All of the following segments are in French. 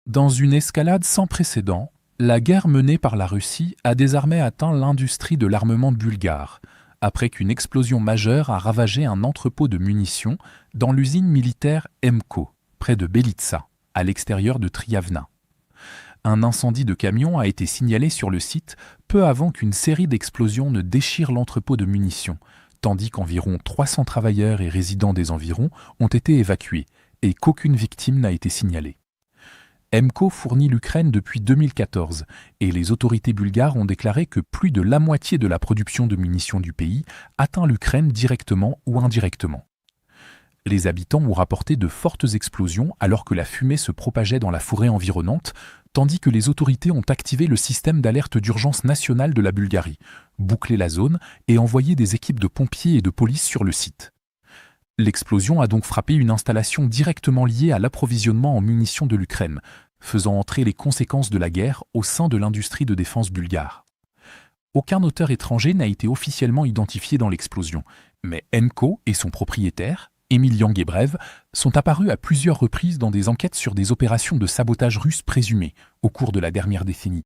Dans une escalade sans précédent, la guerre menée par la Russie a désormais atteint l'industrie de l'armement bulgare, après qu'une explosion majeure a ravagé un entrepôt de munitions dans l'usine militaire EMCO, près de Belitsa, à l'extérieur de Triavna. Un incendie de camion a été signalé sur le site peu avant qu'une série d'explosions ne déchire l'entrepôt de munitions, tandis qu'environ 300 travailleurs et résidents des environs ont été évacués et qu'aucune victime n'a été signalée. EMCO fournit l'Ukraine depuis 2014 et les autorités bulgares ont déclaré que plus de la moitié de la production de munitions du pays atteint l'Ukraine directement ou indirectement. Les habitants ont rapporté de fortes explosions alors que la fumée se propageait dans la forêt environnante, tandis que les autorités ont activé le système d'alerte d'urgence nationale de la Bulgarie, bouclé la zone et envoyé des équipes de pompiers et de police sur le site. L'explosion a donc frappé une installation directement liée à l'approvisionnement en munitions de l'Ukraine, faisant entrer les conséquences de la guerre au sein de l'industrie de défense bulgare. Aucun auteur étranger n'a été officiellement identifié dans l'explosion, mais EMCO et son propriétaire, Emilian Gebrev, sont apparus à plusieurs reprises dans des enquêtes sur des opérations de sabotage russes présumées au cours de la dernière décennie.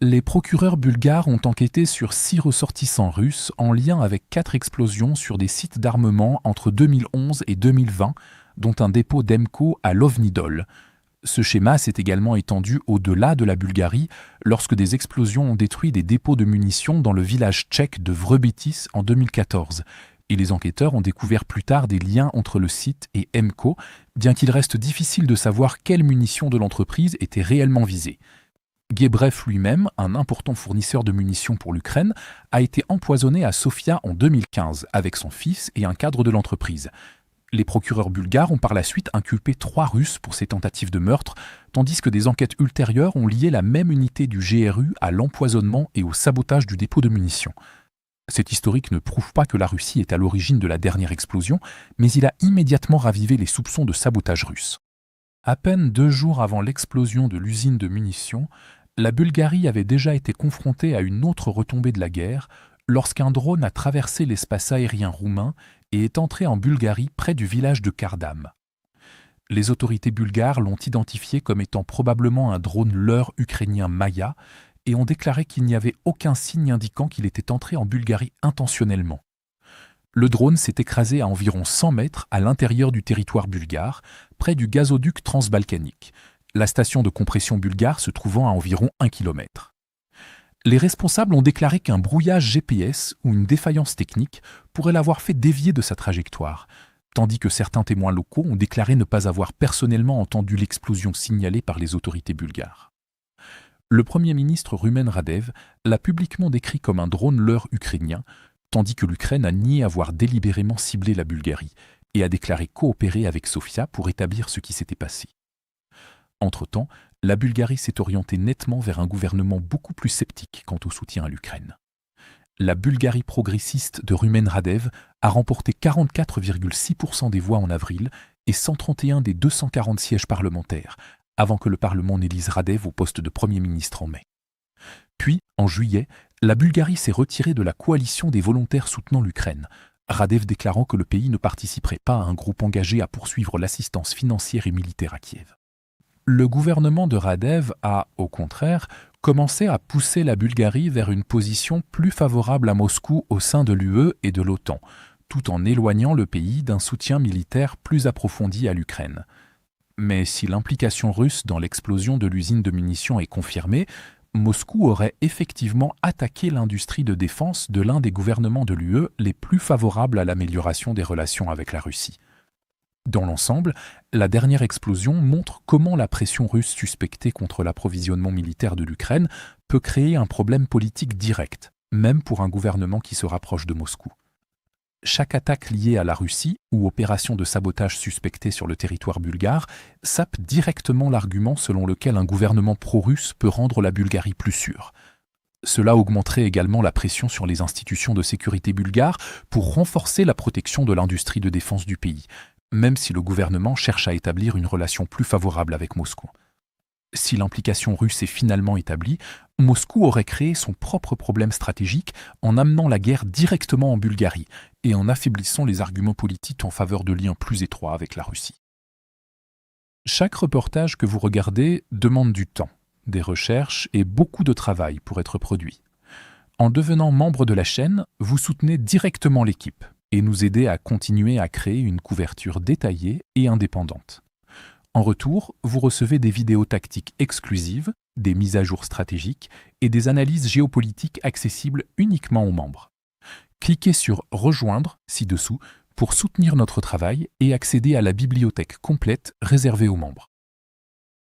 Les procureurs bulgares ont enquêté sur 6 ressortissants russes en lien avec 4 explosions sur des sites d'armement entre 2011 et 2020, dont un dépôt d'EMCO à Lovnidol. Ce schéma s'est également étendu au-delà de la Bulgarie lorsque des explosions ont détruit des dépôts de munitions dans le village tchèque de Vrbětic en 2014. Et les enquêteurs ont découvert plus tard des liens entre le site et EMCO, bien qu'il reste difficile de savoir quelles munitions de l'entreprise étaient réellement visées. Gebrev lui-même, un important fournisseur de munitions pour l'Ukraine, a été empoisonné à Sofia en 2015 avec son fils et un cadre de l'entreprise. Les procureurs bulgares ont par la suite inculpé 3 Russes pour ces tentatives de meurtre, tandis que des enquêtes ultérieures ont lié la même unité du GRU à l'empoisonnement et au sabotage du dépôt de munitions. Cet historique ne prouve pas que la Russie est à l'origine de la dernière explosion, mais il a immédiatement ravivé les soupçons de sabotage russe. À peine 2 jours avant l'explosion de l'usine de munitions, la Bulgarie avait déjà été confrontée à une autre retombée de la guerre lorsqu'un drone a traversé l'espace aérien roumain et est entré en Bulgarie près du village de Kardam. Les autorités bulgares l'ont identifié comme étant probablement un drone leurre ukrainien Maya et ont déclaré qu'il n'y avait aucun signe indiquant qu'il était entré en Bulgarie intentionnellement. Le drone s'est écrasé à environ 100 mètres à l'intérieur du territoire bulgare, près du gazoduc transbalkanique, la station de compression bulgare se trouvant à environ 1 km. Les responsables ont déclaré qu'un brouillage GPS ou une défaillance technique pourrait l'avoir fait dévier de sa trajectoire, tandis que certains témoins locaux ont déclaré ne pas avoir personnellement entendu l'explosion signalée par les autorités bulgares. Le Premier ministre Rumen Radev l'a publiquement décrit comme un drone leurre ukrainien, tandis que l'Ukraine a nié avoir délibérément ciblé la Bulgarie et a déclaré coopérer avec Sofia pour établir ce qui s'était passé. Entre-temps, la Bulgarie s'est orientée nettement vers un gouvernement beaucoup plus sceptique quant au soutien à l'Ukraine. La Bulgarie progressiste de Rumen Radev a remporté 44,6% des voix en avril et 131 des 240 sièges parlementaires, avant que le Parlement n'élise Radev au poste de Premier ministre en mai. Puis, en juillet, la Bulgarie s'est retirée de la coalition des volontaires soutenant l'Ukraine, Radev déclarant que le pays ne participerait pas à un groupe engagé à poursuivre l'assistance financière et militaire à Kiev. Le gouvernement de Radev a, au contraire, commencé à pousser la Bulgarie vers une position plus favorable à Moscou au sein de l'UE et de l'OTAN, tout en éloignant le pays d'un soutien militaire plus approfondi à l'Ukraine. Mais si l'implication russe dans l'explosion de l'usine de munitions est confirmée, Moscou aurait effectivement attaqué l'industrie de défense de l'un des gouvernements de l'UE les plus favorables à l'amélioration des relations avec la Russie. Dans l'ensemble, la dernière explosion montre comment la pression russe suspectée contre l'approvisionnement militaire de l'Ukraine peut créer un problème politique direct, même pour un gouvernement qui se rapproche de Moscou. Chaque attaque liée à la Russie ou opération de sabotage suspectée sur le territoire bulgare sape directement l'argument selon lequel un gouvernement pro-russe peut rendre la Bulgarie plus sûre. Cela augmenterait également la pression sur les institutions de sécurité bulgares pour renforcer la protection de l'industrie de défense du pays, même si le gouvernement cherche à établir une relation plus favorable avec Moscou. Si l'implication russe est finalement établie, Moscou aurait créé son propre problème stratégique en amenant la guerre directement en Bulgarie et en affaiblissant les arguments politiques en faveur de liens plus étroits avec la Russie. Chaque reportage que vous regardez demande du temps, des recherches et beaucoup de travail pour être produit. En devenant membre de la chaîne, vous soutenez directement l'équipe et nous aidez à continuer à créer une couverture détaillée et indépendante. En retour, vous recevez des vidéos tactiques exclusives, des mises à jour stratégiques et des analyses géopolitiques accessibles uniquement aux membres. Cliquez sur Rejoindre ci-dessous pour soutenir notre travail et accéder à la bibliothèque complète réservée aux membres.